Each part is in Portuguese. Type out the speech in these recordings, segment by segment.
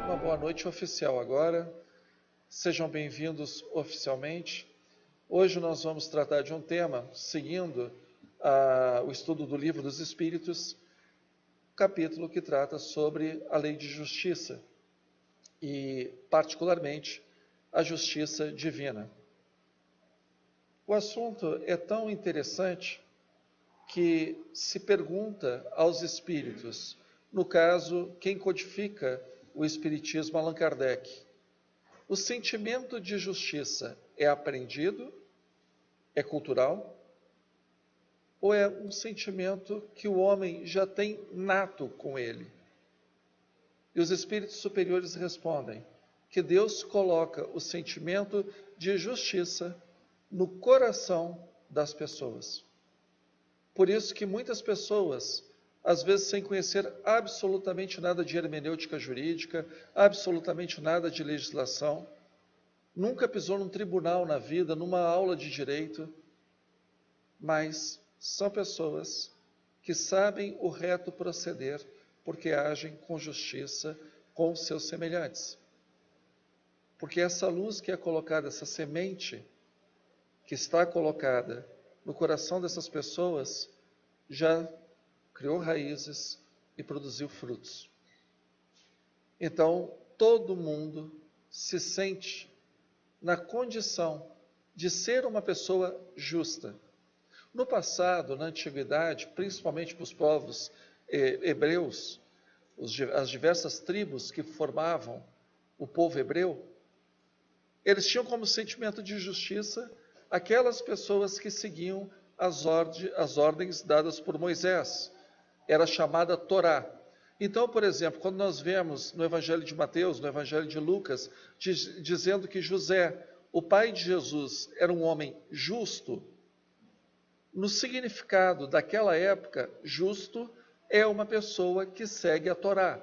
Uma boa noite oficial agora. Sejam bem-vindos oficialmente. Hoje nós vamos tratar de um tema, seguindo o estudo do Livro dos Espíritos, capítulo que trata sobre a lei de justiça e, particularmente, a justiça divina. O assunto é tão interessante que se pergunta aos espíritos, no caso, quem codifica o Espiritismo, Allan Kardec, o sentimento de justiça é aprendido, é cultural, ou é um sentimento que o homem já tem nato com ele? E os espíritos superiores respondem que Deus coloca o sentimento de justiça no coração das pessoas. Por isso que muitas pessoas, às vezes sem conhecer absolutamente nada de hermenêutica jurídica, absolutamente nada de legislação, nunca pisou num tribunal na vida, numa aula de direito, mas são pessoas que sabem o reto proceder, porque agem com justiça com seus semelhantes. Porque essa luz que é colocada, essa semente que está colocada no coração dessas pessoas, já criou raízes e produziu frutos. Então, todo mundo se sente na condição de ser uma pessoa justa. No passado, na antiguidade, principalmente para os povos hebreus, as diversas tribos que formavam o povo hebreu, eles tinham como sentimento de justiça aquelas pessoas que seguiam as ordens dadas por Moisés. Era chamada Torá. Então, por exemplo, quando nós vemos no Evangelho de Mateus, no Evangelho de Lucas, dizendo que José, o pai de Jesus, era um homem justo, no significado daquela época, justo é uma pessoa que segue a Torá,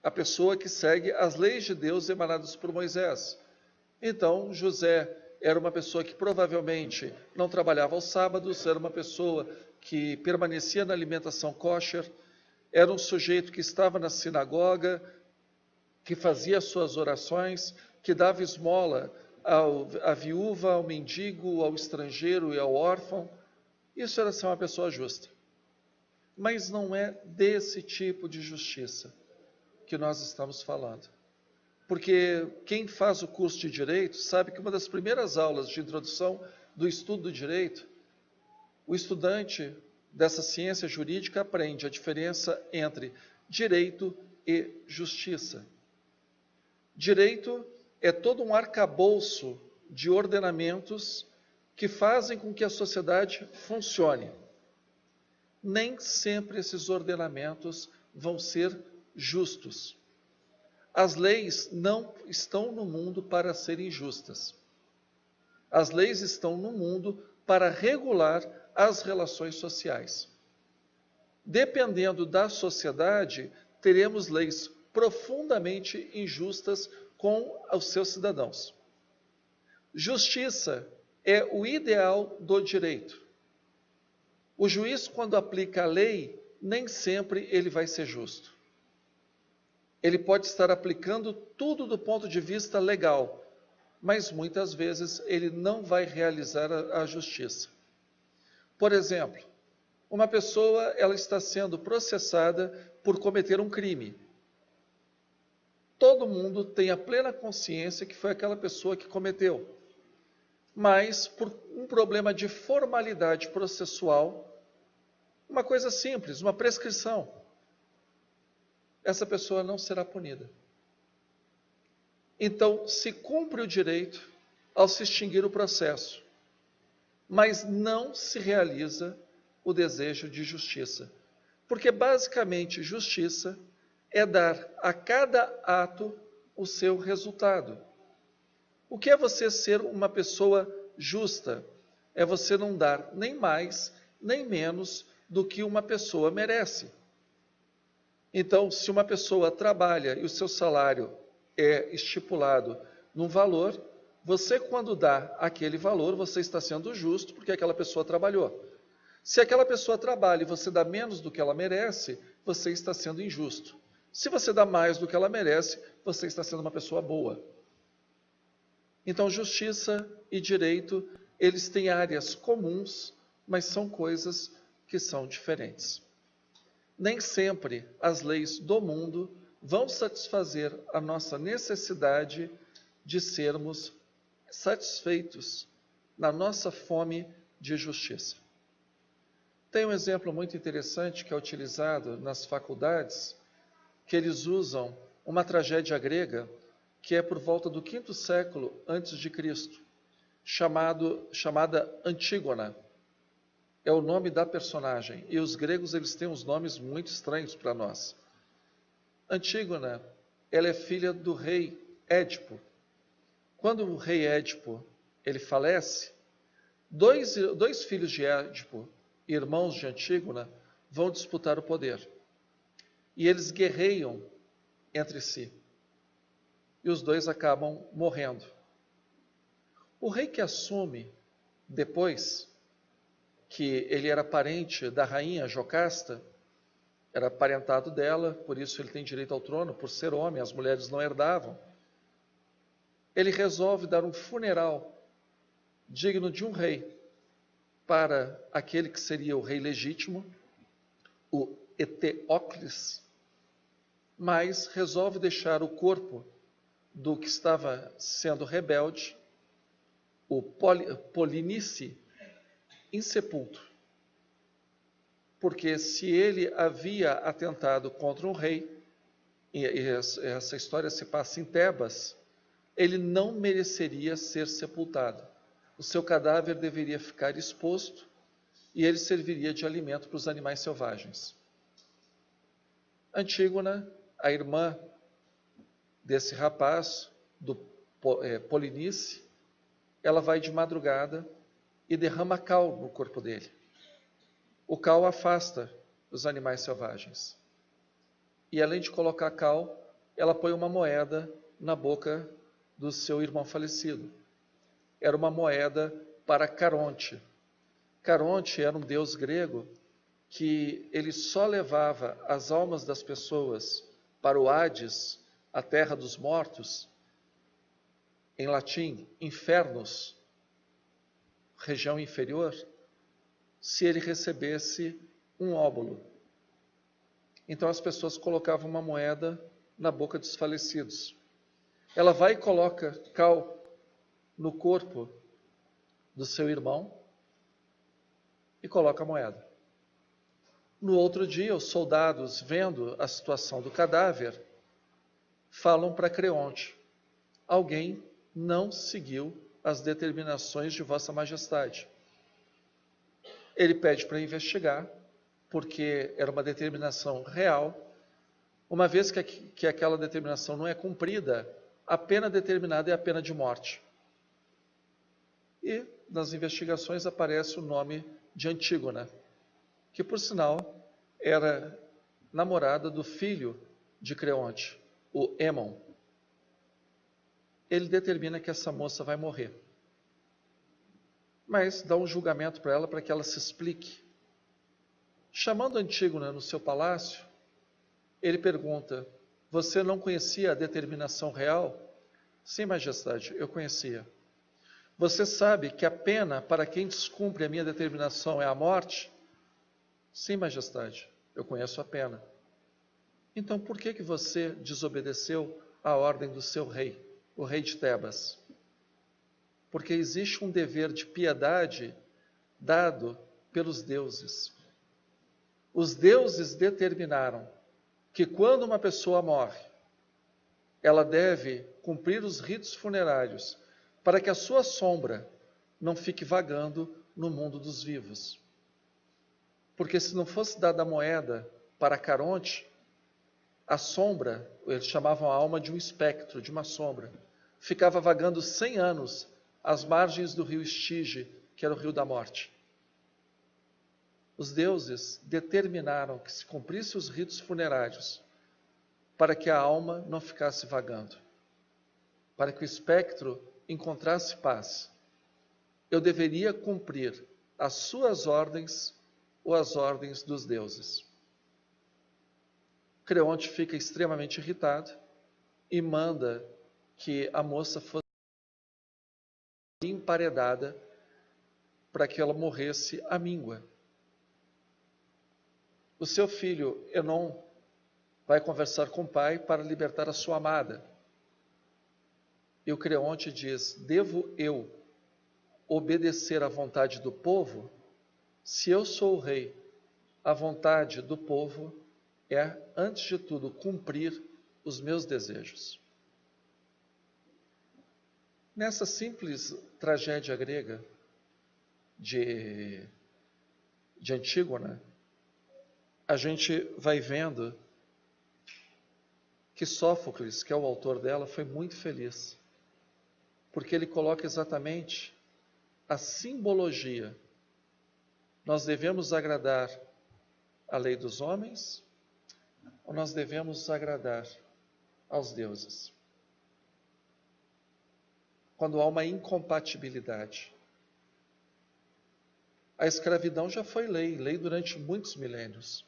a pessoa que segue as leis de Deus emanadas por Moisés. Então, José era uma pessoa que provavelmente não trabalhava aos sábados, era uma pessoa que permanecia na alimentação kosher, era um sujeito que estava na sinagoga, que fazia suas orações, que dava esmola à viúva, ao mendigo, ao estrangeiro e ao órfão. Isso era ser uma pessoa justa. Mas não é desse tipo de justiça que nós estamos falando. Porque quem faz o curso de Direito sabe que uma das primeiras aulas de introdução do estudo do Direito, o estudante dessa ciência jurídica aprende a diferença entre direito e justiça. Direito é todo um arcabouço de ordenamentos que fazem com que a sociedade funcione. Nem sempre esses ordenamentos vão ser justos. As leis não estão no mundo para serem justas. As leis estão no mundo para regular as relações sociais. Dependendo da sociedade, teremos leis profundamente injustas com os seus cidadãos. Justiça é o ideal do direito. O juiz, quando aplica a lei, nem sempre ele vai ser justo. Ele pode estar aplicando tudo do ponto de vista legal, mas muitas vezes ele não vai realizar a justiça. Por exemplo, uma pessoa ela está sendo processada por cometer um crime. Todo mundo tem a plena consciência que foi aquela pessoa que cometeu. Mas, por um problema de formalidade processual, uma coisa simples, uma prescrição, essa pessoa não será punida. Então, se cumpre o direito ao se extinguir o processo, mas não se realiza o desejo de justiça. Porque, basicamente, justiça é dar a cada ato o seu resultado. O que é você ser uma pessoa justa? É você não dar nem mais, nem menos do que uma pessoa merece. Então, se uma pessoa trabalha e o seu salário é estipulado num valor, você, quando dá aquele valor, você está sendo justo porque aquela pessoa trabalhou. Se aquela pessoa trabalha e você dá menos do que ela merece, você está sendo injusto. Se você dá mais do que ela merece, você está sendo uma pessoa boa. Então, justiça e direito, eles têm áreas comuns, mas são coisas que são diferentes. Nem sempre as leis do mundo vão satisfazer a nossa necessidade de sermos satisfeitos na nossa fome de justiça. Tem um exemplo muito interessante que é utilizado nas faculdades, que eles usam uma tragédia grega que é por volta do 5º século antes de Cristo, chamada Antígona. É o nome da personagem. E os gregos, eles têm uns nomes muito estranhos para nós. Antígona, ela é filha do rei Édipo. Quando o rei Édipo, ele falece, dois filhos de Édipo, irmãos de Antígona, vão disputar o poder. E eles guerreiam entre si. E os dois acabam morrendo. O rei que assume depois, que ele era parente da rainha Jocasta, era parentado dela, por isso ele tem direito ao trono, por ser homem, as mulheres não herdavam. Ele resolve dar um funeral digno de um rei para aquele que seria o rei legítimo, o Eteócles, mas resolve deixar o corpo do que estava sendo rebelde, o Polinice, insepulto. Porque se ele havia atentado contra um rei, e essa história se passa em Tebas, ele não mereceria ser sepultado. O seu cadáver deveria ficar exposto e ele serviria de alimento para os animais selvagens. Antígona, a irmã desse rapaz, do Polinice, ela vai de madrugada e derrama cal no corpo dele. O cal afasta os animais selvagens. E além de colocar cal, ela põe uma moeda na boca do seu irmão falecido. Era uma moeda para Caronte. Caronte era um deus grego que ele só levava as almas das pessoas para o Hades, a terra dos mortos, em latim, infernos, região inferior, se ele recebesse um óbolo. Então as pessoas colocavam uma moeda na boca dos falecidos. Ela vai e coloca cal no corpo do seu irmão e coloca a moeda. No outro dia, os soldados, vendo a situação do cadáver, falam para Creonte: alguém não seguiu as determinações de Vossa Majestade. Ele pede para investigar, porque era uma determinação real. Uma vez que aquela determinação não é cumprida, a pena determinada é a pena de morte. E nas investigações aparece o nome de Antígona, que por sinal era namorada do filho de Creonte, o Hémon. Ele determina que essa moça vai morrer, mas dá um julgamento para ela, para que ela se explique. Chamando Antígona no seu palácio, ele pergunta: você não conhecia a determinação real? Sim, majestade, eu conhecia. Você sabe que a pena para quem descumpre a minha determinação é a morte? Sim, majestade, eu conheço a pena. Então por que você desobedeceu à ordem do seu rei, o rei de Tebas? Porque existe um dever de piedade dado pelos deuses. Os deuses determinaram que quando uma pessoa morre, ela deve cumprir os ritos funerários para que a sua sombra não fique vagando no mundo dos vivos. Porque se não fosse dada a moeda para Caronte, a sombra, eles chamavam a alma de um espectro, de uma sombra, ficava vagando 100 anos às margens do rio Estige, que era o rio da morte. os deuses determinaram que se cumprisse os ritos funerários para que a alma não ficasse vagando, para que o espectro encontrasse paz. Eu deveria cumprir as suas ordens ou as ordens dos deuses. Creonte fica extremamente irritado e manda que a moça fosse emparedada para que ela morresse à míngua. O seu filho Enon vai conversar com o pai para libertar a sua amada. E o Creonte diz: devo eu obedecer à vontade do povo? Se eu sou o rei, a vontade do povo é, antes de tudo, cumprir os meus desejos. Nessa simples tragédia grega de Antígona, a gente vai vendo que Sófocles, que é o autor dela, foi muito feliz, porque ele coloca exatamente a simbologia. Nós devemos agradar a lei dos homens ou nós devemos agradar aos deuses? Quando há uma incompatibilidade. A escravidão já foi lei durante muitos milênios.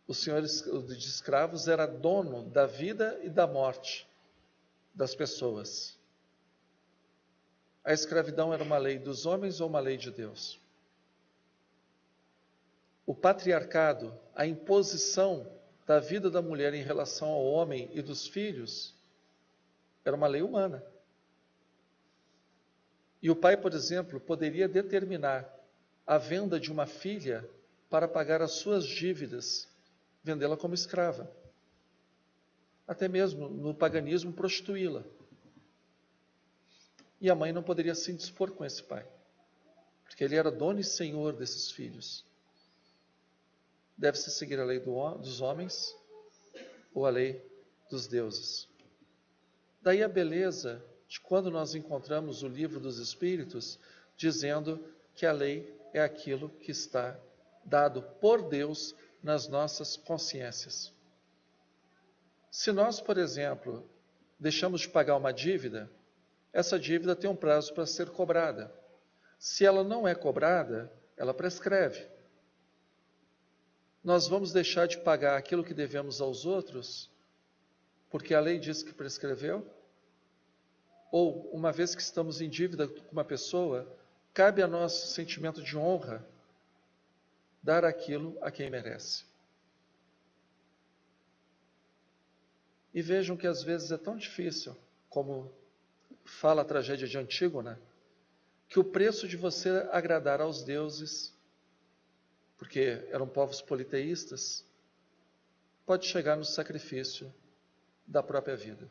O senhor de escravos era dono da vida e da morte das pessoas. A escravidão era uma lei dos homens ou uma lei de Deus? O patriarcado, a imposição da vida da mulher em relação ao homem e dos filhos, era uma lei humana. E o pai, por exemplo, poderia determinar a venda de uma filha para pagar as suas dívidas, vendê-la como escrava. Até mesmo no paganismo, prostituí-la. E a mãe não poderia se indispor com esse pai, porque ele era dono e senhor desses filhos. Deve-se seguir a lei dos homens ou a lei dos deuses. Daí a beleza de quando nós encontramos o livro dos Espíritos, dizendo que a lei é aquilo que está dado por Deus nas nossas consciências. Se nós, por exemplo, deixamos de pagar uma dívida, essa dívida tem um prazo para ser cobrada. Se ela não é cobrada, ela prescreve. Nós vamos deixar de pagar aquilo que devemos aos outros, porque a lei diz que prescreveu? Ou, uma vez que estamos em dívida com uma pessoa, cabe a nosso sentimento de honra dar aquilo a quem merece. E vejam que às vezes é tão difícil, como fala a tragédia de Antígona, que o preço de você agradar aos deuses, porque eram povos politeístas, pode chegar no sacrifício da própria vida.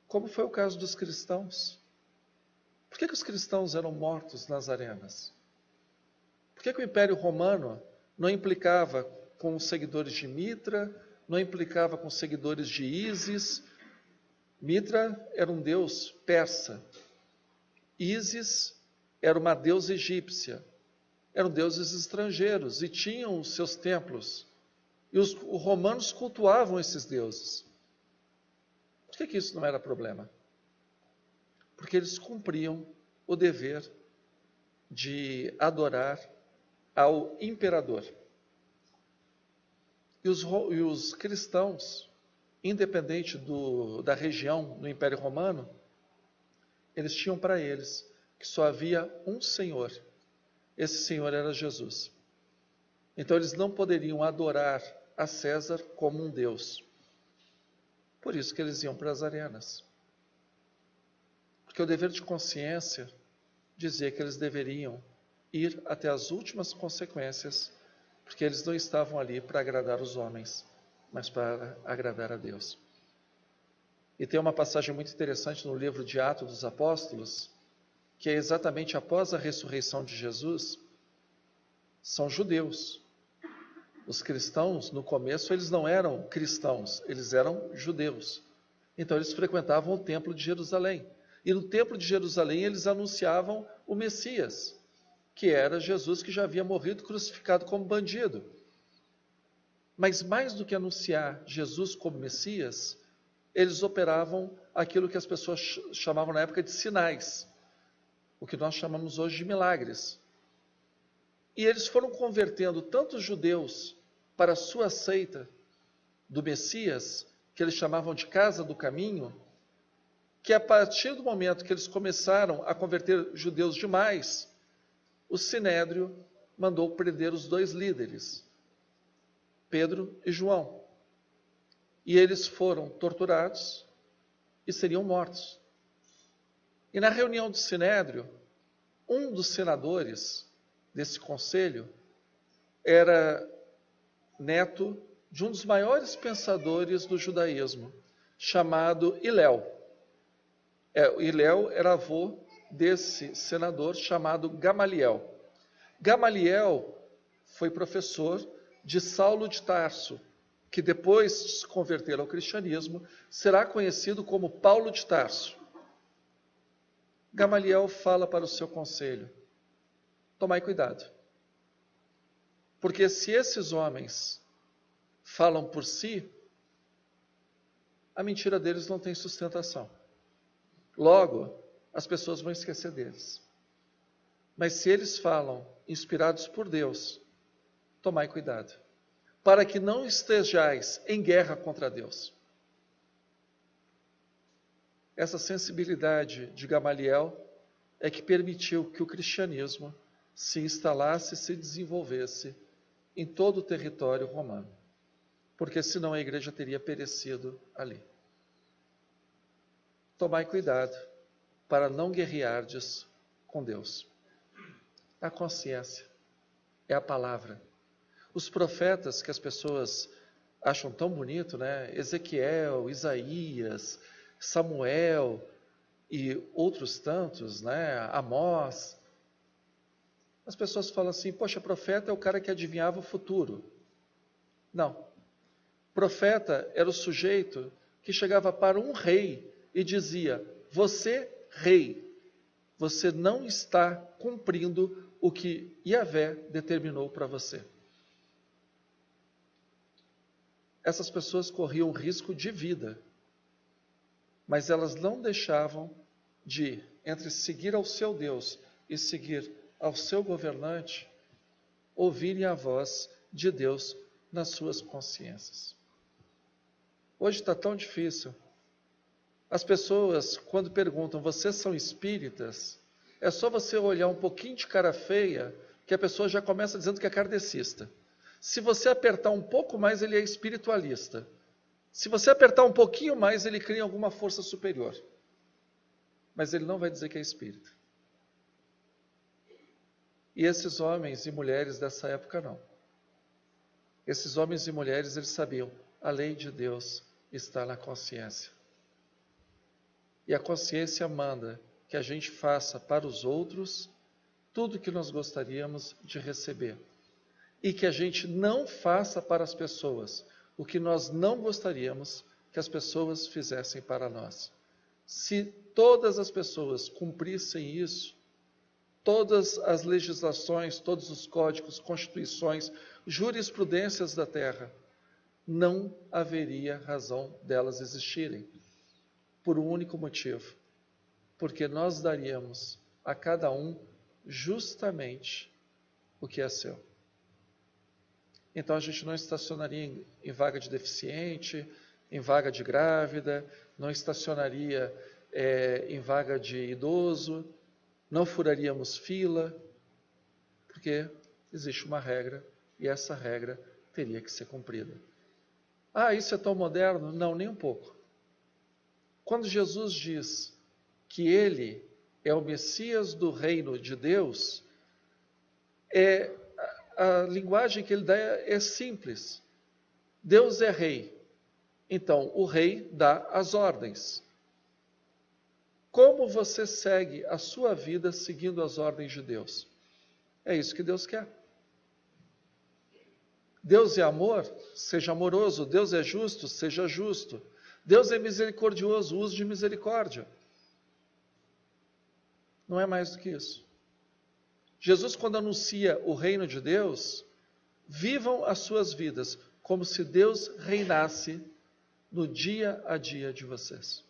Como foi o caso dos cristãos. Por que os cristãos eram mortos nas arenas? Por que o Império Romano não implicava com os seguidores de Mitra, não implicava com os seguidores de Ísis? Mitra era um deus persa. Ísis era uma deusa egípcia. Eram deuses estrangeiros e tinham os seus templos. E os romanos cultuavam esses deuses. Por que isso não era problema? Porque eles cumpriam o dever de adorar ao imperador. E os cristãos, independente da região no Império Romano, eles tinham para eles que só havia um Senhor. Esse Senhor era Jesus. Então eles não poderiam adorar a César como um Deus. Por isso que eles iam para as arenas. Porque o dever de consciência dizia que eles deveriam ir até as últimas consequências, porque eles não estavam ali para agradar os homens, mas para agradar a Deus. E tem uma passagem muito interessante no livro de Atos dos Apóstolos, que é exatamente após a ressurreição de Jesus. São judeus. Os cristãos, no começo, eles não eram cristãos, eles eram judeus. Então, eles frequentavam o templo de Jerusalém. E no templo de Jerusalém, eles anunciavam o Messias. que era Jesus que já havia morrido crucificado como bandido. Mas mais do que anunciar Jesus como Messias, eles operavam aquilo que as pessoas chamavam na época de sinais, o que nós chamamos hoje de milagres. E eles foram convertendo tantos judeus para a sua seita do Messias, que eles chamavam de Casa do Caminho, que a partir do momento que eles começaram a converter judeus demais, o Sinédrio mandou prender os 2 líderes, Pedro e João. E eles foram torturados e seriam mortos. E na reunião do Sinédrio, um dos senadores desse conselho era neto de um dos maiores pensadores do judaísmo, chamado Hilel. Hilel era avô desse senador chamado Gamaliel. Gamaliel foi professor de Saulo de Tarso, que depois de se converter ao cristianismo, será conhecido como Paulo de Tarso. Gamaliel fala para o seu conselho: tomai cuidado, porque se esses homens falam por si, a mentira deles não tem sustentação. Logo, as pessoas vão esquecer deles. Mas se eles falam inspirados por Deus, tomai cuidado, para que não estejais em guerra contra Deus. Essa sensibilidade de Gamaliel é que permitiu que o cristianismo se instalasse e se desenvolvesse em todo o território romano, porque senão a igreja teria perecido ali. Tomai cuidado para não guerreardes com Deus. A consciência é a palavra. Os profetas que as pessoas acham tão bonito, né? Ezequiel, Isaías, Samuel e outros tantos, né? Amós. As pessoas falam assim: poxa, profeta é o cara que adivinhava o futuro. Não. Profeta era o sujeito que chegava para um rei e dizia: você, rei, você não está cumprindo o que Yahvé determinou para você. Essas pessoas corriam risco de vida, mas elas não deixavam de, entre seguir ao seu Deus e seguir ao seu governante, ouvirem a voz de Deus nas suas consciências. Hoje está tão difícil. As pessoas, quando perguntam: vocês são espíritas? É só você olhar um pouquinho de cara feia, que a pessoa já começa dizendo que é kardecista. Se você apertar um pouco mais, ele é espiritualista. Se você apertar um pouquinho mais, ele cria alguma força superior. Mas ele não vai dizer que é espírita. E esses homens e mulheres dessa época não. Esses homens e mulheres, eles sabiam: a lei de Deus está na consciência. E a consciência manda que a gente faça para os outros tudo o que nós gostaríamos de receber. E que a gente não faça para as pessoas o que nós não gostaríamos que as pessoas fizessem para nós. Se todas as pessoas cumprissem isso, todas as legislações, todos os códigos, constituições, jurisprudências da terra, não haveria razão delas existirem. Por um único motivo: porque nós daríamos a cada um justamente o que é seu. Então a gente não estacionaria em vaga de deficiente, em vaga de grávida, não estacionaria em vaga de idoso, não furaríamos fila, porque existe uma regra e essa regra teria que ser cumprida. Ah, isso é tão moderno? Não, nem um pouco. Quando Jesus diz que ele é o Messias do reino de Deus, a linguagem que ele dá é simples. Deus é rei. Então, o rei dá as ordens. Como você segue a sua vida seguindo as ordens de Deus? É isso que Deus quer. Deus é amor? Seja amoroso. Deus é justo? Seja justo. Deus é misericordioso? Use de misericórdia. Não é mais do que isso. Jesus, quando anuncia o reino de Deus, vivam as suas vidas como se Deus reinasse no dia a dia de vocês.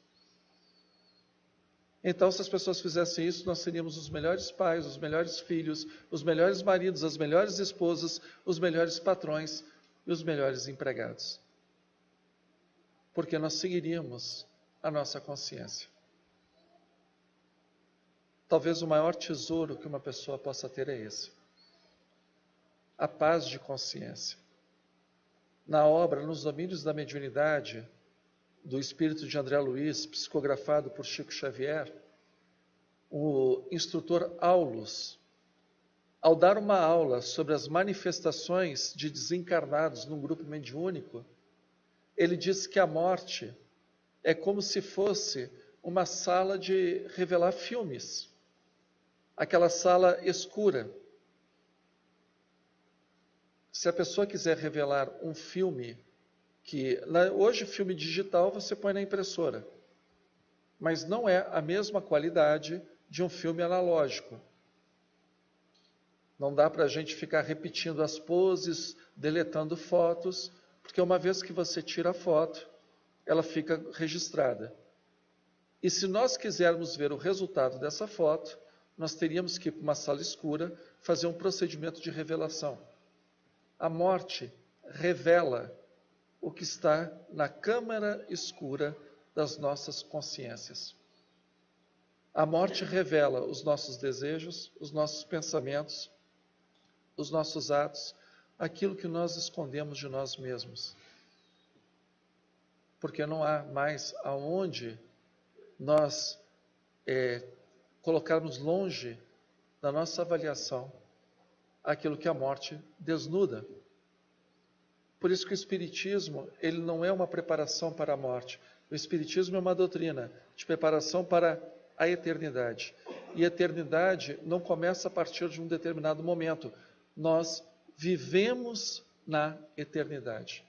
Então, se as pessoas fizessem isso, nós seríamos os melhores pais, os melhores filhos, os melhores maridos, as melhores esposas, os melhores patrões e os melhores empregados. Porque nós seguiríamos a nossa consciência. Talvez o maior tesouro que uma pessoa possa ter é esse. A paz de consciência. Na obra, Nos Domínios da Mediunidade, do espírito de André Luiz, psicografado por Chico Xavier, o instrutor Aulus, ao dar uma aula sobre as manifestações de desencarnados num grupo mediúnico, ele disse que a morte é como se fosse uma sala de revelar filmes, aquela sala escura. Se a pessoa quiser revelar um filme, hoje filme digital você põe na impressora, mas não é a mesma qualidade de um filme analógico. Não dá para a gente ficar repetindo as poses, deletando fotos, porque uma vez que você tira a foto, ela fica registrada. E se nós quisermos ver o resultado dessa foto, nós teríamos que ir para uma sala escura, fazer um procedimento de revelação. A morte revela o que está na câmara escura das nossas consciências. A morte revela os nossos desejos, os nossos pensamentos, os nossos atos, aquilo que nós escondemos de nós mesmos. Porque não há mais aonde nós colocarmos longe da nossa avaliação aquilo que a morte desnuda. Por isso que o Espiritismo, ele não é uma preparação para a morte. O Espiritismo é uma doutrina de preparação para a eternidade. E a eternidade não começa a partir de um determinado momento. Nós vivemos na eternidade.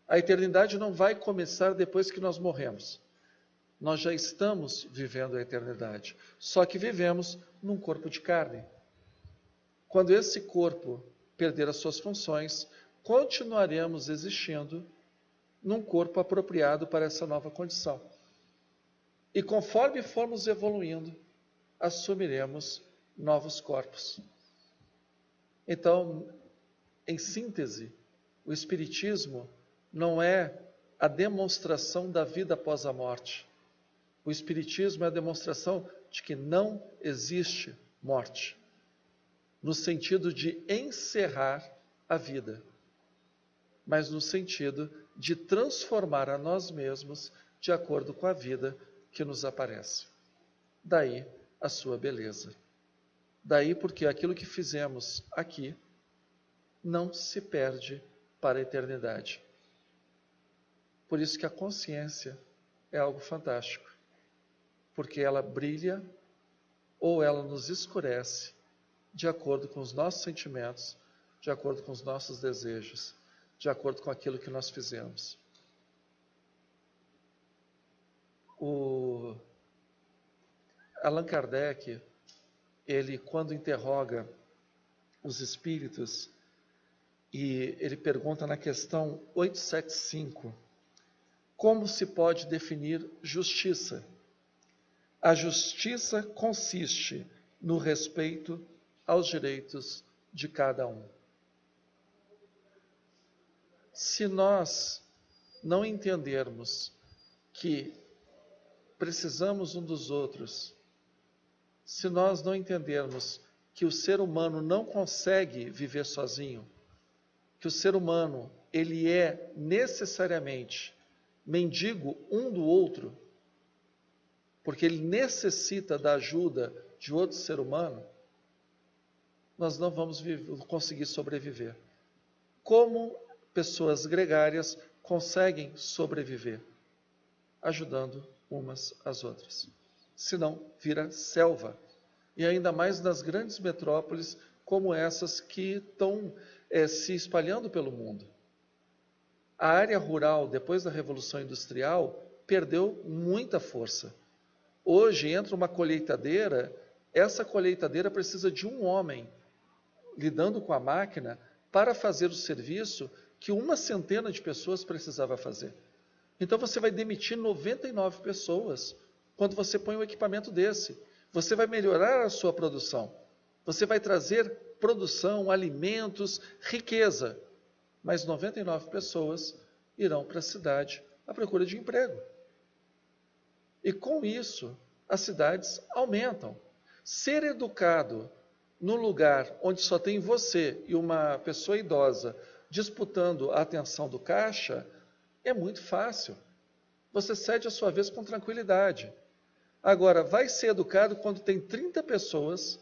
A eternidade não vai começar depois que nós morremos. Nós já estamos vivendo a eternidade. Só que vivemos num corpo de carne. Quando esse corpo perder as suas funções, continuaremos existindo num corpo apropriado para essa nova condição. E conforme formos evoluindo, assumiremos novos corpos. Então, em síntese, o Espiritismo não é a demonstração da vida após a morte. O Espiritismo é a demonstração de que não existe morte, no sentido de encerrar a vida, mas no sentido de transformar a nós mesmos de acordo com a vida que nos aparece. Daí a sua beleza. Daí porque aquilo que fizemos aqui não se perde para a eternidade. Por isso que a consciência é algo fantástico, porque ela brilha ou ela nos escurece de acordo com os nossos sentimentos, de acordo com os nossos desejos, de acordo com aquilo que nós fizemos. O Allan Kardec, ele quando interroga os espíritos, e ele pergunta na questão 875, como se pode definir justiça? A justiça consiste no respeito aos direitos de cada um. Se nós não entendermos que precisamos um dos outros, se nós não entendermos que o ser humano não consegue viver sozinho, que o ser humano, ele é necessariamente mendigo um do outro, porque ele necessita da ajuda de outro ser humano, nós não vamos conseguir sobreviver. Como pessoas gregárias conseguem sobreviver? Ajudando umas às outras. Senão, vira selva. E ainda mais nas grandes metrópoles como essas que estão se espalhando pelo mundo. A área rural, depois da Revolução Industrial, perdeu muita força. Hoje, entra uma colheitadeira, essa colheitadeira precisa de um homem lidando com a máquina para fazer o serviço que uma centena de pessoas precisava fazer. Então você vai demitir 99 pessoas quando você põe um equipamento desse. Você vai melhorar a sua produção. Você vai trazer produção, alimentos, riqueza. Mas 99 pessoas irão para a cidade à procura de emprego. E com isso, as cidades aumentam. Ser educado num lugar onde só tem você e uma pessoa idosa disputando a atenção do caixa é muito fácil. Você cede a sua vez com tranquilidade. Agora, vai ser educado quando tem 30 pessoas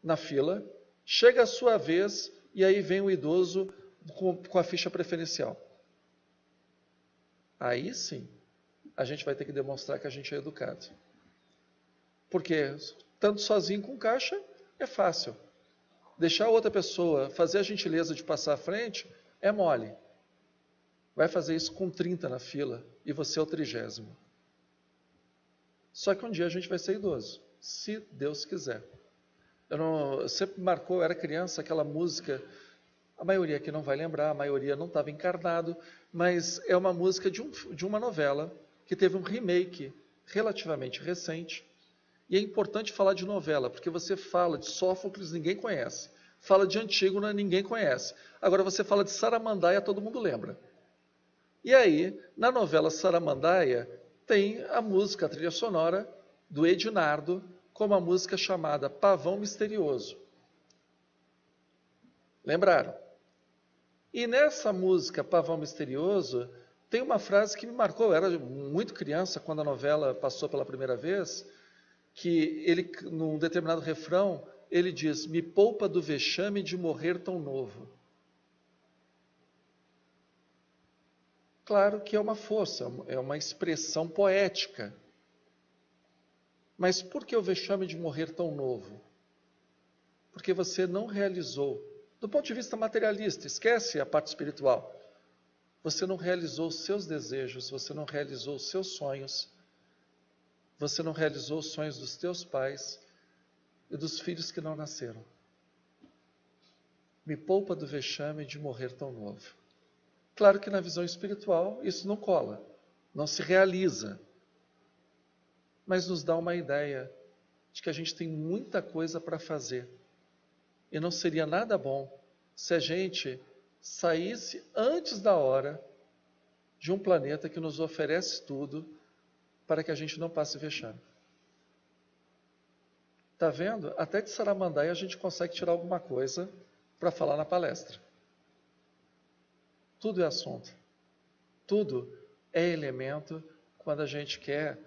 na fila, chega a sua vez e aí vem o idoso com a ficha preferencial. Aí sim, a gente vai ter que demonstrar que a gente é educado. Porque tanto sozinho com caixa é fácil. Deixar outra pessoa fazer a gentileza de passar à frente é mole. Vai fazer isso com 30 na fila e você é o 30º. Só que um dia a gente vai ser idoso, se Deus quiser. Sempre marcou, eu era criança, aquela música, a maioria aqui não vai lembrar, a maioria não estava encarnado, mas é uma música de uma novela que teve um remake relativamente recente. E é importante falar de novela, porque você fala de Sófocles, ninguém conhece. Fala de Antígona, ninguém conhece. Agora você fala de Saramandaia, todo mundo lembra. E aí, na novela Saramandaia, tem a música, a trilha sonora do Edinardo, com uma música chamada Pavão Misterioso. Lembraram? E nessa música, Pavão Misterioso, tem uma frase que me marcou. Eu era muito criança quando a novela passou pela primeira vez, que ele, num determinado refrão, ele diz: me poupa do vexame de morrer tão novo. Claro que é uma força, é uma expressão poética. Mas por que o vexame de morrer tão novo? Porque você não realizou, do ponto de vista materialista, esquece a parte espiritual. Você não realizou os seus desejos, você não realizou os seus sonhos, você não realizou os sonhos dos teus pais e dos filhos que não nasceram. Me poupa do vexame de morrer tão novo. Claro que na visão espiritual isso não cola, não se realiza. Mas nos dá uma ideia de que a gente tem muita coisa para fazer. E não seria nada bom se a gente saísse antes da hora de um planeta que nos oferece tudo para que a gente não passe vexame. Está vendo? Até de Saramandaia a gente consegue tirar alguma coisa para falar na palestra. Tudo é assunto. Tudo é elemento quando a gente quer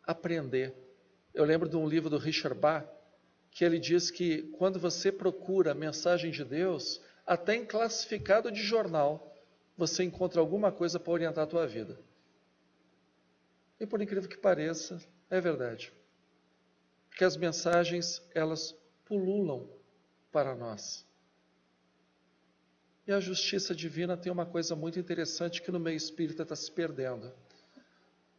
aprender. Eu lembro de um livro do Richard Bach, que ele diz que quando você procura a mensagem de Deus, até em classificado de jornal, você encontra alguma coisa para orientar a tua vida. E por incrível que pareça, é verdade. Porque as mensagens, elas pululam para nós. E a justiça divina tem uma coisa muito interessante que no meio espírita está se perdendo.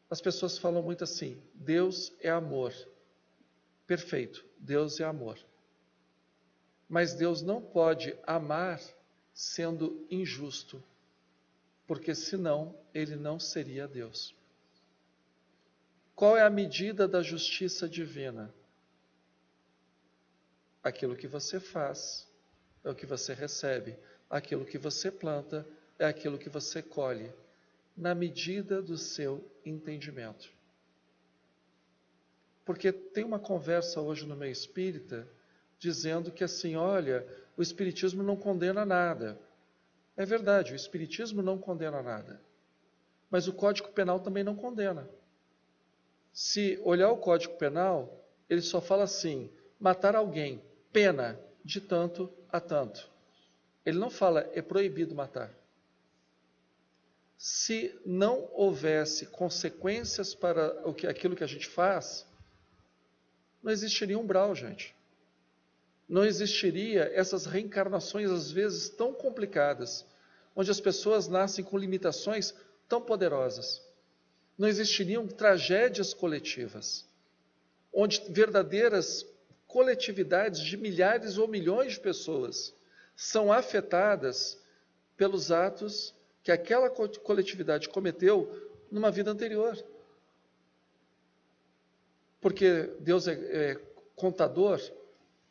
As pessoas falam muito assim: Deus é amor. Perfeito, Deus é amor. Mas Deus não pode amar sendo injusto, porque senão ele não seria Deus. Qual é a medida da justiça divina? Aquilo que você faz é o que você recebe. Aquilo que você planta é aquilo que você colhe, na medida do seu entendimento. Porque tem uma conversa hoje no meio espírita, dizendo que assim, olha, o espiritismo não condena nada. É verdade, o espiritismo não condena nada. Mas o Código Penal também não condena. Se olhar o Código Penal, ele só fala assim: matar alguém, pena de tanto a tanto. Ele não fala, é proibido matar. Se não houvesse consequências para aquilo que a gente faz, não existiria umbral, gente. Não existiria essas reencarnações, às vezes, tão complicadas, onde as pessoas nascem com limitações tão poderosas. Não existiriam tragédias coletivas, onde verdadeiras coletividades de milhares ou milhões de pessoas são afetadas pelos atos que aquela coletividade cometeu numa vida anterior. Porque Deus é contador,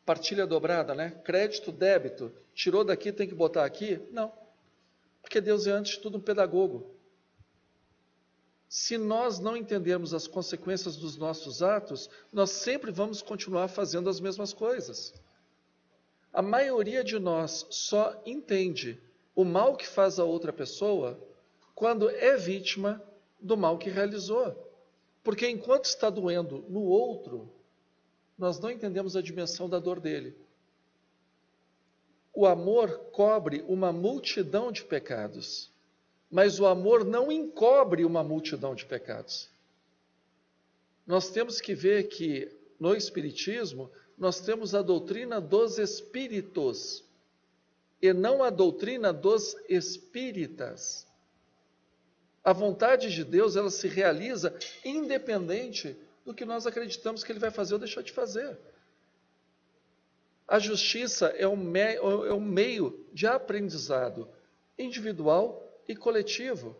partilha dobrada, né? Crédito, débito, tirou daqui, tem que botar aqui? Não. Porque Deus é, antes de tudo, um pedagogo. Se nós não entendermos as consequências dos nossos atos, nós sempre vamos continuar fazendo as mesmas coisas. A maioria de nós só entende o mal que faz a outra pessoa quando é vítima do mal que realizou. Porque enquanto está doendo no outro, nós não entendemos a dimensão da dor dele. O amor cobre uma multidão de pecados, mas o amor não encobre uma multidão de pecados. Nós temos que ver que no Espiritismo nós temos a doutrina dos espíritos e não a doutrina dos espíritas. A vontade de Deus, ela se realiza independente do que nós acreditamos que Ele vai fazer ou deixar de fazer. A justiça é um meio de aprendizado individual e coletivo.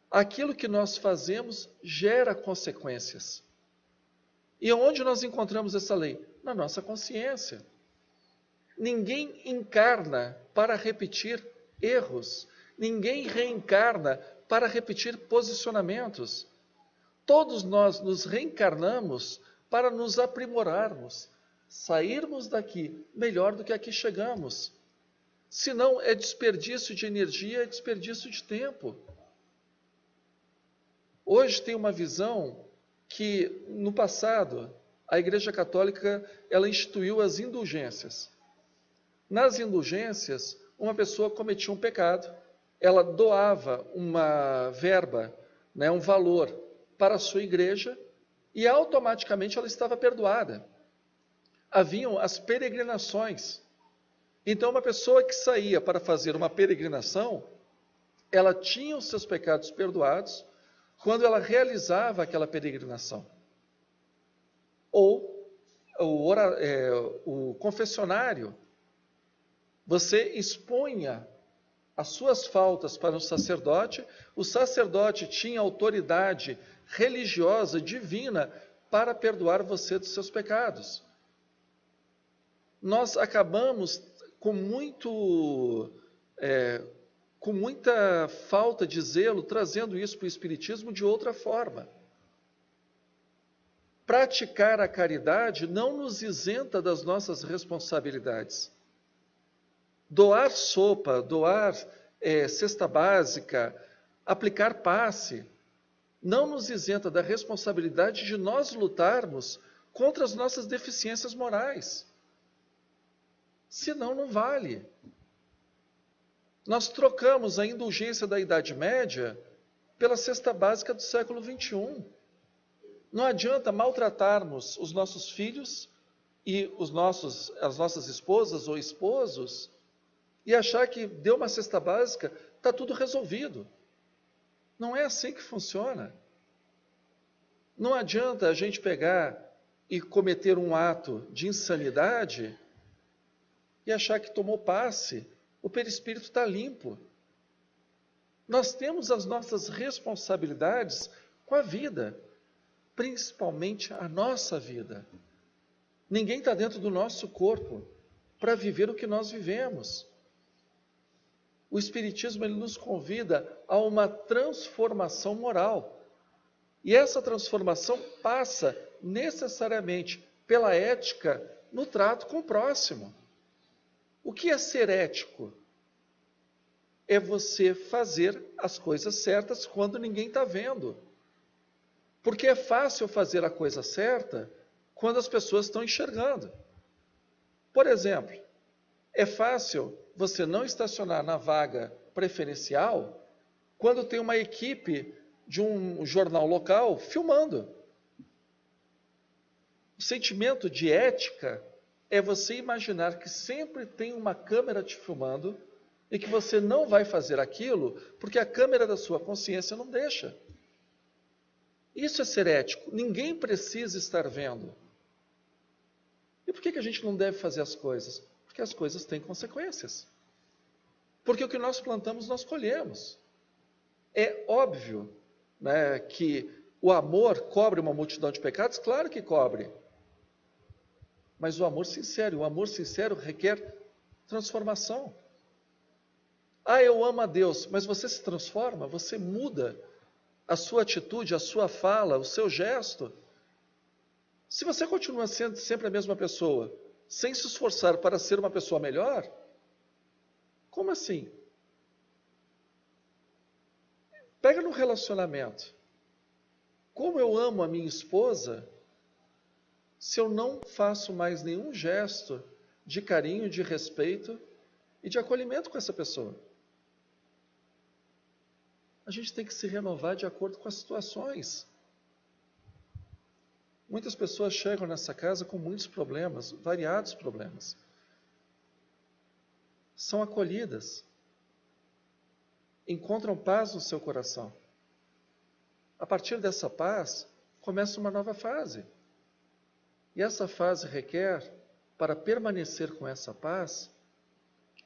Aquilo que nós fazemos gera consequências. E onde nós encontramos essa lei? Na nossa consciência. Ninguém encarna para repetir erros. Ninguém reencarna para repetir posicionamentos. Todos nós nos reencarnamos para nos aprimorarmos, sairmos daqui melhor do que aqui chegamos. Senão é desperdício de energia, é desperdício de tempo. Hoje tem uma visão que, no passado, a Igreja Católica ela instituiu as indulgências. Nas indulgências, uma pessoa cometia um pecado, ela doava uma verba, né, um valor para a sua igreja e automaticamente ela estava perdoada. Haviam as peregrinações. Então, uma pessoa que saía para fazer uma peregrinação, ela tinha os seus pecados perdoados quando ela realizava aquela peregrinação. Ou o confessionário, você expunha as suas faltas para o sacerdote tinha autoridade religiosa, divina, para perdoar você dos seus pecados. Nós acabamos com muita falta de zelo, trazendo isso para o Espiritismo de outra forma. Praticar a caridade não nos isenta das nossas responsabilidades. Doar sopa, doar cesta básica, aplicar passe, não nos isenta da responsabilidade de nós lutarmos contra as nossas deficiências morais. Senão, não vale. Nós trocamos a indulgência da Idade Média pela cesta básica do século XXI. Não adianta maltratarmos os nossos filhos e as nossas esposas ou esposos e achar que deu uma cesta básica, está tudo resolvido. Não é assim que funciona. Não adianta a gente pegar e cometer um ato de insanidade e achar que tomou passe, o perispírito está limpo. Nós temos as nossas responsabilidades com a vida, principalmente a nossa vida. Ninguém está dentro do nosso corpo para viver o que nós vivemos. O Espiritismo ele nos convida a uma transformação moral. E essa transformação passa necessariamente pela ética no trato com o próximo. O que é ser ético? É você fazer as coisas certas quando ninguém está vendo. Porque é fácil fazer a coisa certa quando as pessoas estão enxergando. Por exemplo, é fácil você não estacionar na vaga preferencial quando tem uma equipe de um jornal local filmando. O sentimento de ética é você imaginar que sempre tem uma câmera te filmando e que você não vai fazer aquilo porque a câmera da sua consciência não deixa. Isso é ser ético. Ninguém precisa estar vendo. E por que a gente não deve fazer as coisas? Porque as coisas têm consequências. Porque o que nós plantamos, nós colhemos. É óbvio, né, que o amor cobre uma multidão de pecados? Claro que cobre. Mas o amor sincero requer transformação. Ah, eu amo a Deus, mas você se transforma, você muda a sua atitude, a sua fala, o seu gesto. Se você continua sendo sempre a mesma pessoa, sem se esforçar para ser uma pessoa melhor, como assim? Pega no relacionamento. Como eu amo a minha esposa, se eu não faço mais nenhum gesto de carinho, de respeito e de acolhimento com essa pessoa? A gente tem que se renovar de acordo com as situações. Muitas pessoas chegam nessa casa com muitos problemas, variados problemas. São acolhidas. Encontram paz no seu coração. A partir dessa paz, começa uma nova fase. E essa fase requer, para permanecer com essa paz,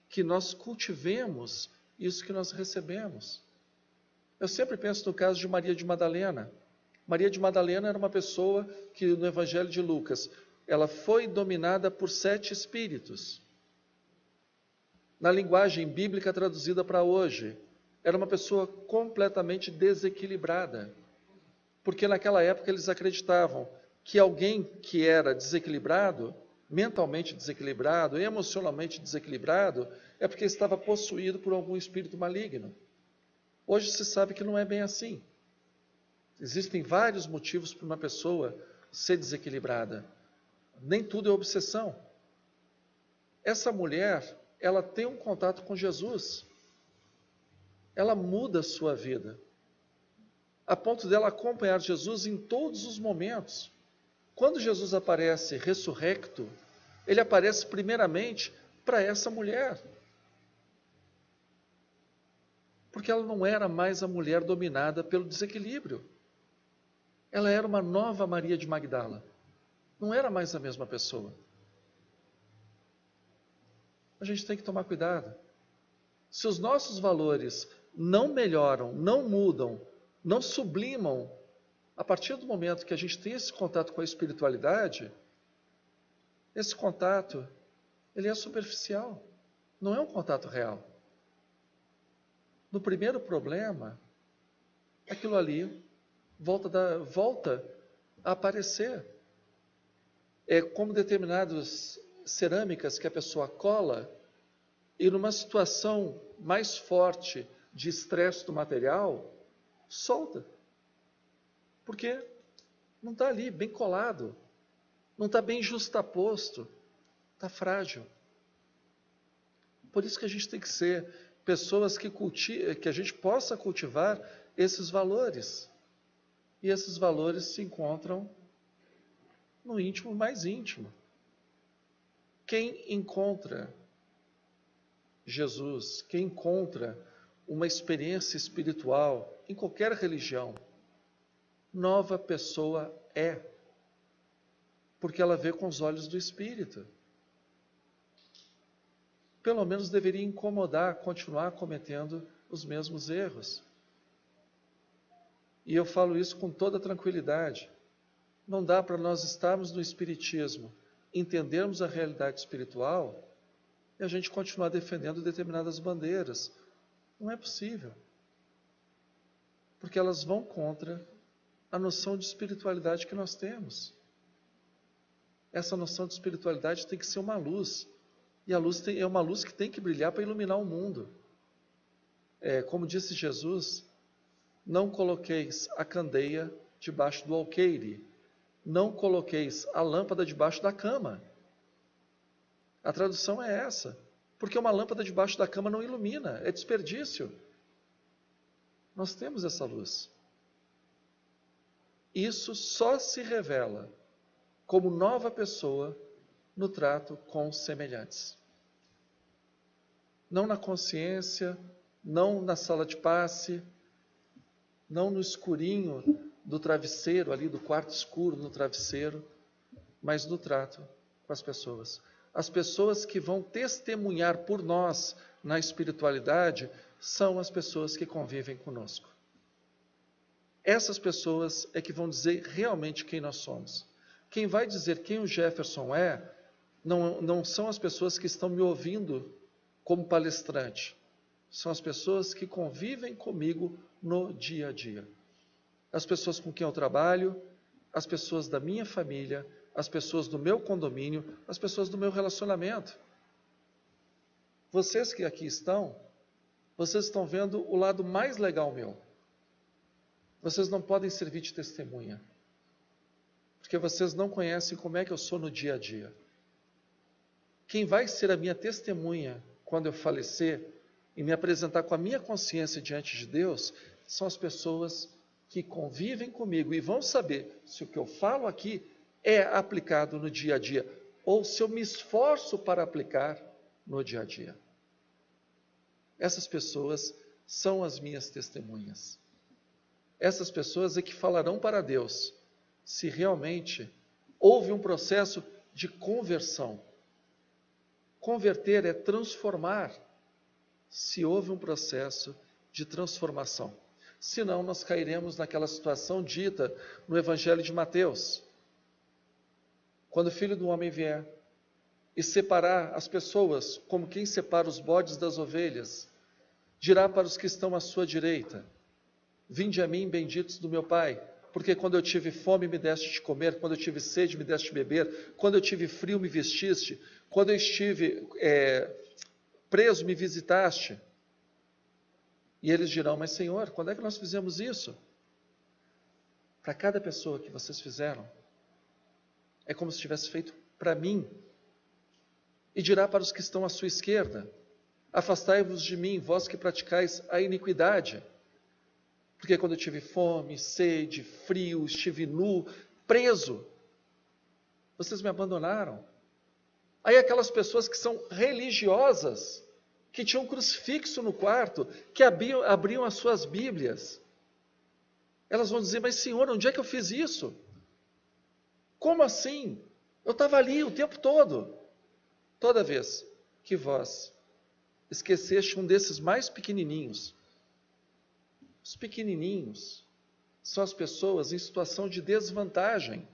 que nós cultivemos isso que nós recebemos. Eu sempre penso no caso de Maria de Madalena. Maria de Madalena era uma pessoa que, no Evangelho de Lucas, ela foi dominada por 7 espíritos. Na linguagem bíblica traduzida para hoje, era uma pessoa completamente desequilibrada. Porque naquela época eles acreditavam que alguém que era desequilibrado, mentalmente desequilibrado, emocionalmente desequilibrado, é porque estava possuído por algum espírito maligno. Hoje se sabe que não é bem assim. Existem vários motivos para uma pessoa ser desequilibrada. Nem tudo é obsessão. Essa mulher, ela tem um contato com Jesus. Ela muda a sua vida, a ponto dela acompanhar Jesus em todos os momentos. Quando Jesus aparece ressurrecto, ele aparece primeiramente para essa mulher. Porque ela não era mais a mulher dominada pelo desequilíbrio. Ela era uma nova Maria de Magdala. Não era mais a mesma pessoa. A gente tem que tomar cuidado. Se os nossos valores não melhoram, não mudam, não sublimam, a partir do momento que a gente tem esse contato com a espiritualidade, esse contato, ele é superficial, não é um contato real. No primeiro problema, aquilo ali volta a aparecer. É como determinadas cerâmicas que a pessoa cola e numa situação mais forte de estresse do material, solta. Porque não está ali bem colado, não está bem justaposto, está frágil. Por isso que a gente tem que ser pessoas que a gente possa cultivar esses valores. E esses valores se encontram no íntimo mais íntimo. Quem encontra Jesus, quem encontra uma experiência espiritual em qualquer religião, nova pessoa é, porque ela vê com os olhos do Espírito. Pelo menos deveria incomodar continuar cometendo os mesmos erros. E eu falo isso com toda tranquilidade. Não dá para nós estarmos no Espiritismo, entendermos a realidade espiritual e a gente continuar defendendo determinadas bandeiras. Não é possível. Porque elas vão contra a noção de espiritualidade que nós temos. Essa noção de espiritualidade tem que ser uma luz. E a luz é uma luz que tem que brilhar para iluminar o mundo. Como disse Jesus, não coloqueis a candeia debaixo do alqueire, não coloqueis a lâmpada debaixo da cama. A tradução é essa, porque uma lâmpada debaixo da cama não ilumina, é desperdício. Nós temos essa luz. Isso só se revela como nova pessoa no trato com os semelhantes. Não na consciência, não na sala de passe, não no escurinho do travesseiro, ali do quarto escuro no travesseiro, mas no trato com as pessoas. As pessoas que vão testemunhar por nós na espiritualidade são as pessoas que convivem conosco. Essas pessoas é que vão dizer realmente quem nós somos. Quem vai dizer quem o Jefferson é, não são as pessoas que estão me ouvindo como palestrante. São as pessoas que convivem comigo no dia a dia. As pessoas com quem eu trabalho, as pessoas da minha família, as pessoas do meu condomínio, as pessoas do meu relacionamento. Vocês que aqui estão, vocês estão vendo o lado mais legal meu. Vocês não podem servir de testemunha, porque vocês não conhecem como é que eu sou no dia a dia. Quem vai ser a minha testemunha quando eu falecer e me apresentar com a minha consciência diante de Deus, são as pessoas que convivem comigo e vão saber se o que eu falo aqui é aplicado no dia a dia, ou se eu me esforço para aplicar no dia a dia. Essas pessoas são as minhas testemunhas. Essas pessoas é que falarão para Deus se realmente houve um processo de conversão. Converter é transformar, se houve um processo de transformação. Senão nós cairemos naquela situação dita no Evangelho de Mateus. Quando o Filho do Homem vier e separar as pessoas, como quem separa os bodes das ovelhas, dirá para os que estão à sua direita: vinde a mim, benditos do meu Pai, porque quando eu tive fome me deste de comer, quando eu tive sede me deste de beber, quando eu tive frio me vestiste, quando eu estive preso me visitaste. E eles dirão: mas Senhor, quando é que nós fizemos isso? Para cada pessoa que vocês fizeram, é como se tivesse feito para mim. E dirá para os que estão à sua esquerda: afastai-vos de mim, vós que praticais a iniquidade. Porque quando eu tive fome, sede, frio, estive nu, preso, vocês me abandonaram. Aí aquelas pessoas que são religiosas, que tinham um crucifixo no quarto, que abriam as suas Bíblias, elas vão dizer: mas Senhor, onde é que eu fiz isso? Como assim? Eu estava ali o tempo todo. Toda vez que vós esqueceste um desses mais pequenininhos, os pequenininhos são as pessoas em situação de desvantagem.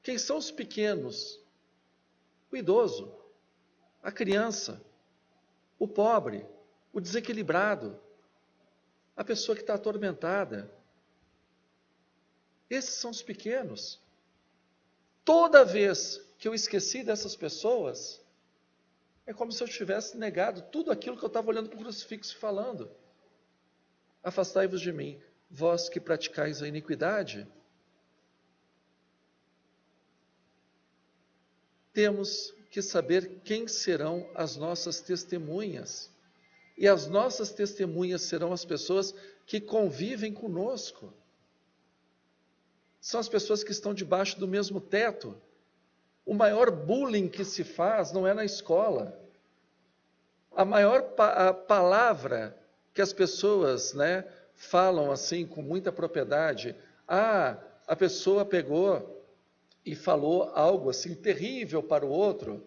Quem são os pequenos? O idoso, a criança, o pobre, o desequilibrado, a pessoa que está atormentada. Esses são os pequenos. Toda vez que eu esqueci dessas pessoas, é como se eu tivesse negado tudo aquilo que eu estava olhando para o crucifixo falando. Afastai-vos de mim, vós que praticais a iniquidade. Temos que saber quem serão as nossas testemunhas. E as nossas testemunhas serão as pessoas que convivem conosco. São as pessoas que estão debaixo do mesmo teto. O maior bullying que se faz não é na escola. A maior palavra que as pessoas, falam assim com muita propriedade: a pessoa pegou e falou algo assim terrível para o outro,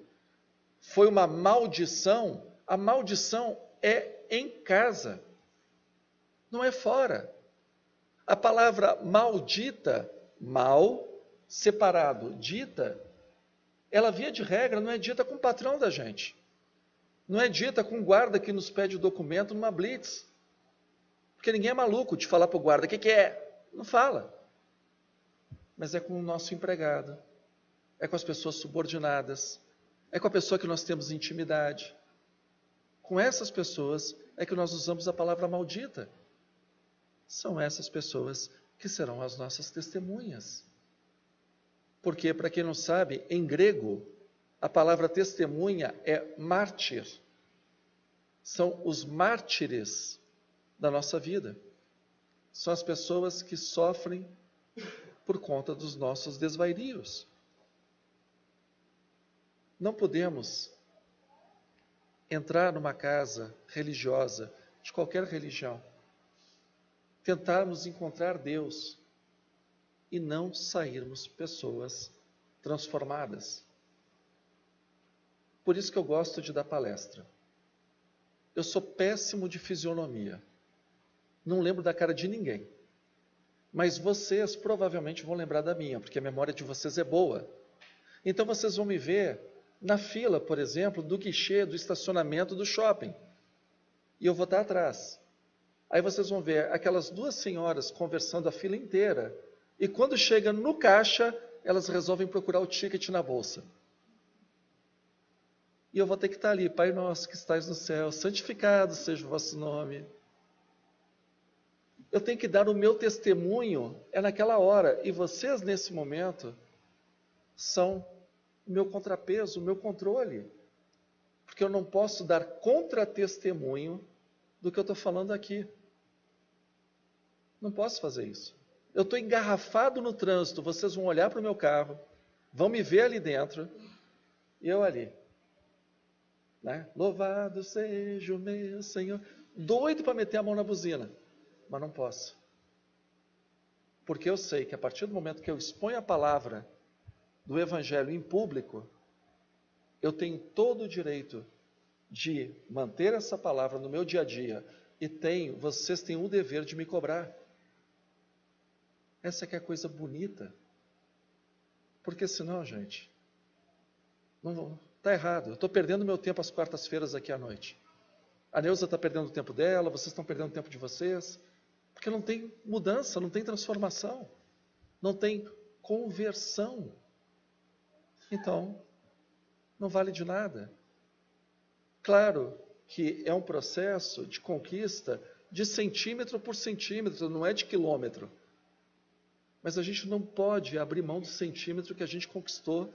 foi uma maldição. A maldição é em casa, não é fora. A palavra maldita, mal, separado, dita, ela via de regra não é dita com o patrão da gente. Não é dita com o guarda que nos pede o documento numa blitz. Porque ninguém é maluco de falar para o guarda: o que é? Não fala. Mas é com o nosso empregado, é com as pessoas subordinadas, é com a pessoa que nós temos intimidade. Com essas pessoas é que nós usamos a palavra maldita. São essas pessoas que serão as nossas testemunhas. Porque, para quem não sabe, em grego, a palavra testemunha é mártir. São os mártires da nossa vida. São as pessoas que sofrem por conta dos nossos desvairios. Não podemos entrar numa casa religiosa, de qualquer religião, tentarmos encontrar Deus e não sairmos pessoas transformadas. Por isso que eu gosto de dar palestra. Eu sou péssimo de fisionomia. Não lembro da cara de ninguém. Mas vocês provavelmente vão lembrar da minha, porque a memória de vocês é boa. Então vocês vão me ver na fila, por exemplo, do guichê do estacionamento do shopping. E eu vou estar atrás. Aí vocês vão ver aquelas duas senhoras conversando a fila inteira. E quando chega no caixa, elas resolvem procurar o ticket na bolsa. E eu vou ter que estar ali, Pai nosso que estais no céu, santificado seja o vosso nome. Eu tenho que dar o meu testemunho, é naquela hora. E vocês, nesse momento, são o meu contrapeso, o meu controle. Porque eu não posso dar contra-testemunho do que eu estou falando aqui. Não posso fazer isso. Eu estou engarrafado no trânsito, vocês vão olhar para o meu carro, vão me ver ali dentro, e eu ali. Né? Louvado seja o meu Senhor. Doido para meter a mão na buzina, mas não posso. Porque eu sei que a partir do momento que eu exponho a palavra do Evangelho em público, eu tenho todo o direito de manter essa palavra no meu dia a dia e vocês têm o dever de me cobrar. Essa que é a coisa bonita. Porque senão, gente, está errado. Eu estou perdendo meu tempo às quartas-feiras aqui à noite. A Neuza está perdendo o tempo dela, vocês estão perdendo o tempo de vocês, porque não tem mudança, não tem transformação, não tem conversão. Então, não vale de nada. Claro que é um processo de conquista de centímetro por centímetro, não é de quilômetro. Mas a gente não pode abrir mão do centímetro que a gente conquistou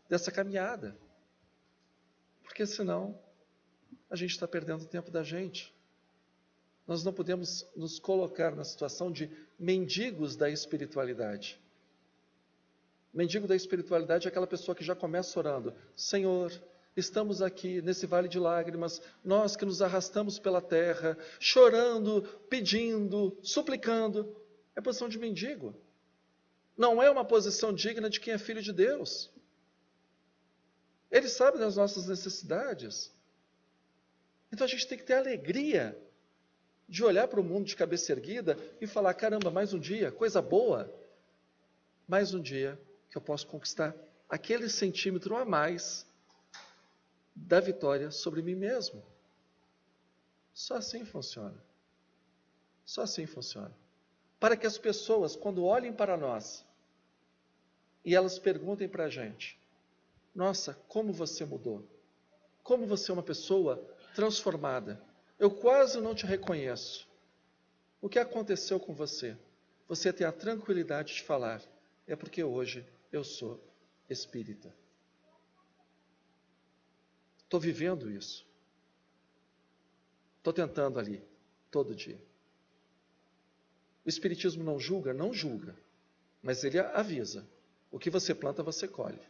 dessa caminhada. Porque senão a gente está perdendo o tempo da gente. Nós não podemos nos colocar na situação de mendigos da espiritualidade. Mendigo da espiritualidade é aquela pessoa que já começa orando: Senhor, estamos aqui nesse vale de lágrimas, nós que nos arrastamos pela terra, chorando, pedindo, suplicando. É posição de mendigo. Não é uma posição digna de quem é filho de Deus. Ele sabe das nossas necessidades. Então a gente tem que ter alegria de olhar para o mundo de cabeça erguida e falar: caramba, mais um dia, coisa boa. Mais um dia que eu posso conquistar aquele centímetro a mais da vitória sobre mim mesmo. Só assim funciona. Só assim funciona. Para que as pessoas, quando olhem para nós e elas perguntem para a gente: nossa, como você mudou? Como você é uma pessoa transformada? Eu quase não te reconheço. O que aconteceu com você? Você tem a tranquilidade de falar: é porque hoje eu sou espírita. Estou vivendo isso. Estou tentando ali, todo dia. O Espiritismo não julga? Não julga. Mas ele avisa. O que você planta, você colhe.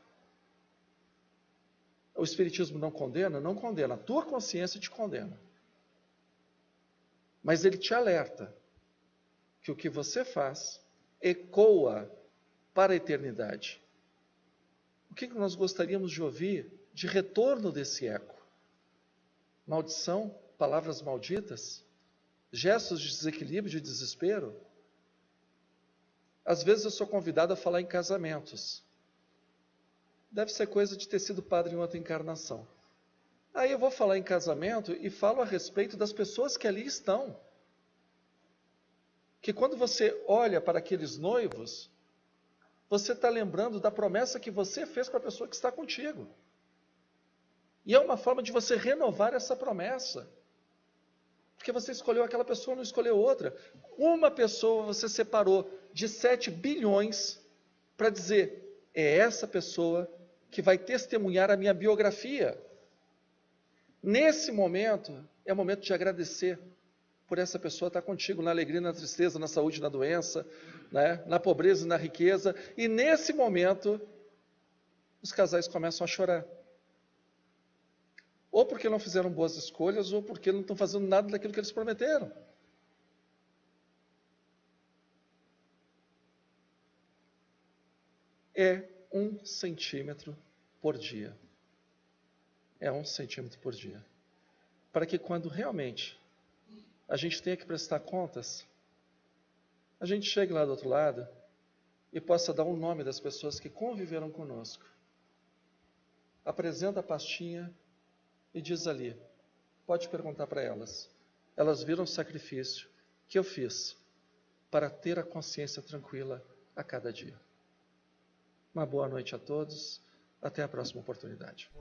O Espiritismo não condena? Não condena. A tua consciência te condena. Mas ele te alerta que o que você faz ecoa para a eternidade. O que nós gostaríamos de ouvir de retorno desse eco? Maldição? Palavras malditas? Gestos de desequilíbrio, de desespero? Às vezes eu sou convidado a falar em casamentos. Deve ser coisa de ter sido padre em outra encarnação. Aí eu vou falar em casamento e falo a respeito das pessoas que ali estão. Que quando você olha para aqueles noivos, você está lembrando da promessa que você fez para a pessoa que está contigo. E é uma forma de você renovar essa promessa. Porque você escolheu aquela pessoa, não escolheu outra. Uma pessoa você separou de 7 bilhões para dizer: é essa pessoa que vai testemunhar a minha biografia. Nesse momento, é o momento de agradecer por essa pessoa estar contigo na alegria, na tristeza, na saúde, na doença, né? Na pobreza e na riqueza. E nesse momento, os casais começam a chorar. Ou porque não fizeram boas escolhas, ou porque não estão fazendo nada daquilo que eles prometeram. É 1 centímetro por dia. é 1 centímetro por dia. Para que quando realmente a gente tenha que prestar contas, a gente chegue lá do outro lado e possa dar o nome das pessoas que conviveram conosco. Apresenta a pastinha e diz ali, pode perguntar para elas. Elas viram o sacrifício que eu fiz para ter a consciência tranquila a cada dia. Uma boa noite a todos, até a próxima oportunidade.